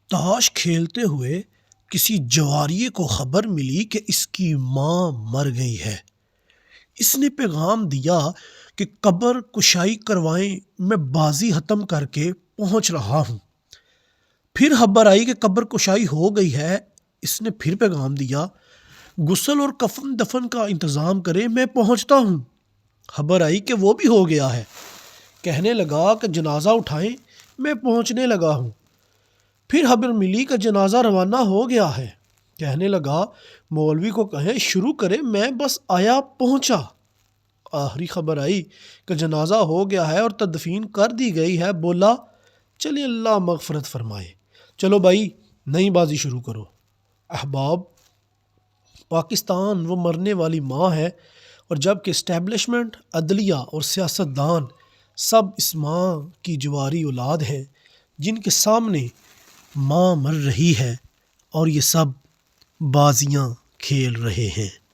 تاش کھیلتے ہوئے کسی جواریے کو خبر ملی کہ اس کی ماں مر گئی ہے۔ اس نے پیغام دیا کہ قبر کشائی کروائیں، میں بازی ختم کر کے پہنچ رہا ہوں۔ پھر خبر آئی کہ قبر کشائی ہو گئی ہے۔ اس نے پھر پیغام دیا غسل اور کفن دفن کا انتظام کریں، میں پہنچتا ہوں۔ خبر آئی کہ وہ بھی ہو گیا ہے۔ کہنے لگا کہ جنازہ اٹھائیں، میں پہنچنے لگا ہوں۔ پھر خبر ملی کہ جنازہ روانہ ہو گیا ہے۔ کہنے لگا مولوی کو کہیں شروع کرے، میں بس آیا پہنچا۔ آخری خبر آئی کہ جنازہ ہو گیا ہے اور تدفین کر دی گئی ہے۔ بولا چلے اللہ مغفرت فرمائے، چلو بھائی نئی بازی شروع کرو۔ احباب، پاکستان وہ مرنے والی ماں ہے، اور جب کہ اسٹیبلشمنٹ، عدلیہ اور سیاستدان سب اس ماں کی جواری اولاد ہیں جن کے سامنے ماں مر رہی ہے اور یہ سب بازیاں کھیل رہے ہیں۔